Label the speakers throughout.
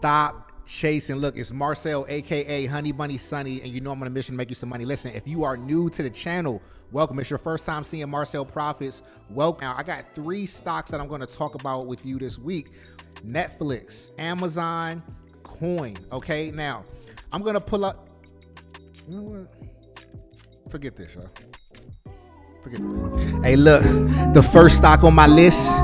Speaker 1: Stop chasing. Look, it's Marcel, aka Honey Bunny Sunny, and you know I'm on a mission to make you some money. Listen, if you are new to the channel, welcome. It's your first time seeing Marcel Profits, welcome. Now, I got 3 stocks that I'm going to talk about with you this week: Netflix, Amazon, Coin. Okay, now I'm going to pull up. You know what? Forget this, y'all. Forget this. Hey, look, the first stock on my list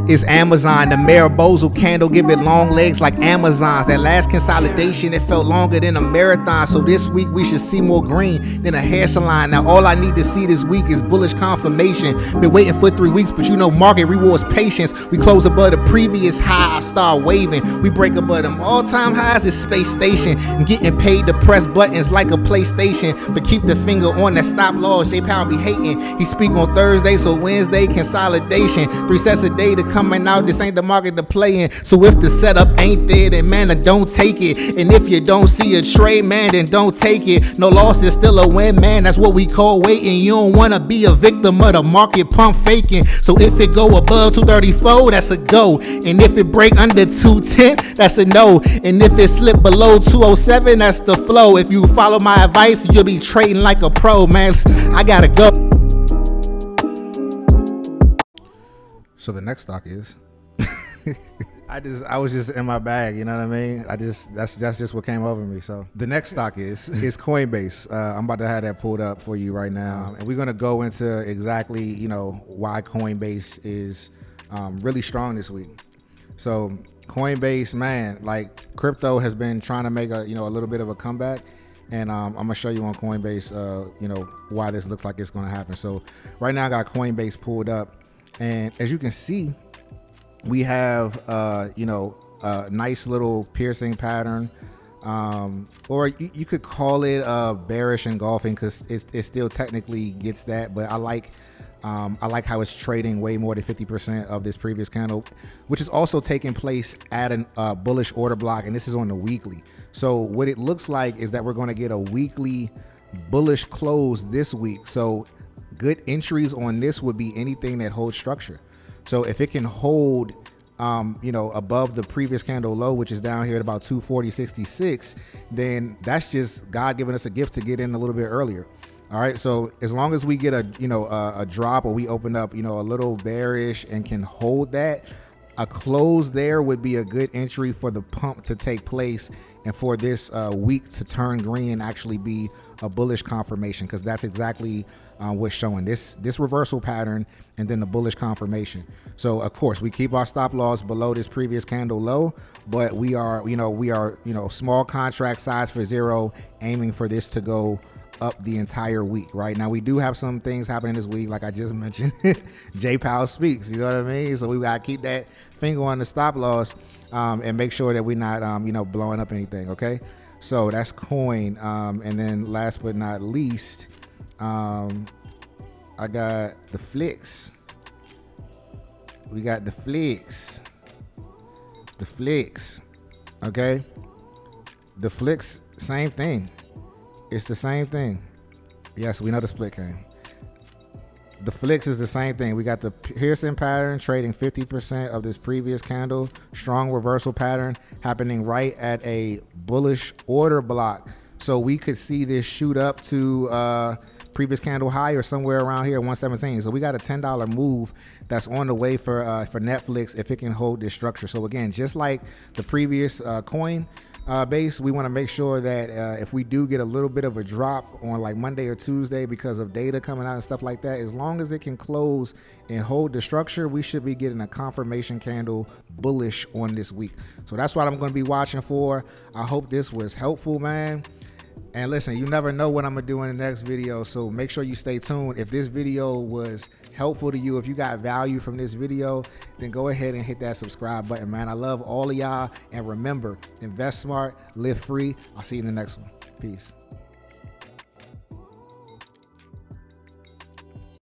Speaker 1: is Amazon. The Maribosa candle give it long legs like Amazon's. That last consolidation, it felt longer than a marathon. So this week we should see more green than a hair salon. Now all I need to see this week is bullish confirmation. Been waiting for 3 weeks, but you know market rewards patience. We close above the previous high, I start waving. We break above them all-time highs at Space Station. And getting paid to press buttons like a PlayStation. But keep the finger on that stop loss. J Powell be hating. He speak on Thursday, so Wednesday consolidation. 3 sets a day to coming out. This ain't the market to play in. So if the setup ain't there, then man, don't take it. And if you don't see a trade, man, then don't take it. No loss is still a win, man. That's what we call waiting. You don't want to be a victim of the market pump faking. So if it go above 234, that's a go. And if it break under 210, that's a no. And if it slip below 207, that's the flow. If you follow my advice, you'll be trading like a pro, man. I gotta go. So the next stock is I was just in my bag, you know what I mean? That's just what came over me. So the next stock is Coinbase. I'm about to have that pulled up for you right now, and we're gonna go into exactly, you know, why Coinbase is really strong this week. So Coinbase, man, like crypto has been trying to make a little bit of a comeback, and I'm gonna show you on Coinbase, why this looks like it's gonna happen. So right now I got Coinbase pulled up. And as you can see, we have, a nice little piercing pattern, or you could call it bearish engulfing because it still technically gets that. But I like how it's trading way more than 50% of this previous candle, which is also taking place at a bullish order block. And this is on the weekly. So what it looks like is that we're going to get a weekly bullish close this week. So good entries on this would be anything that holds structure. So if it can hold, above the previous candle low, which is down here at about 240.66, then that's just God giving us a gift to get in a little bit earlier. All right. So as long as we get a drop, or we open up, a little bearish and can hold that, a close there would be a good entry for the pump to take place and for this week to turn green and actually be a bullish confirmation, because that's exactly what's showing this reversal pattern and then the bullish confirmation. So of course we keep our stop loss below this previous candle low, but we are small contract size for 0, aiming for this to go up the entire week. Right now we do have some things happening this week, like I just mentioned. J Powell speaks, you know what I mean? So we gotta keep that finger on the stop loss, and make sure that we're not blowing up anything. Okay, so that's Coin. And then last but not least, I got the Flicks. We got the Flicks. Okay, the Flicks, same thing. It's the same thing. Yes, we know the split came. The Flicks is the same thing. We got the piercing pattern trading 50% of this previous candle. Strong reversal pattern happening right at a bullish order block. So we could see this shoot up to previous candle high or somewhere around here, 117. So we got a $10 move that's on the way for Netflix if it can hold this structure. So again, just like the previous coin base, we want to make sure that if we do get a little bit of a drop on like Monday or Tuesday because of data coming out and stuff like that, as long as it can close and hold the structure, we should be getting a confirmation candle bullish on this week. So that's what I'm going to be watching for. I hope this was helpful, man. And listen, you never know what I'm gonna do in the next video, so make sure you stay tuned. If this video was helpful to you, if you got value from this video, then go ahead and hit that subscribe button, man. I love all of y'all, and remember, invest smart, live free. I'll see you in the next one. Peace.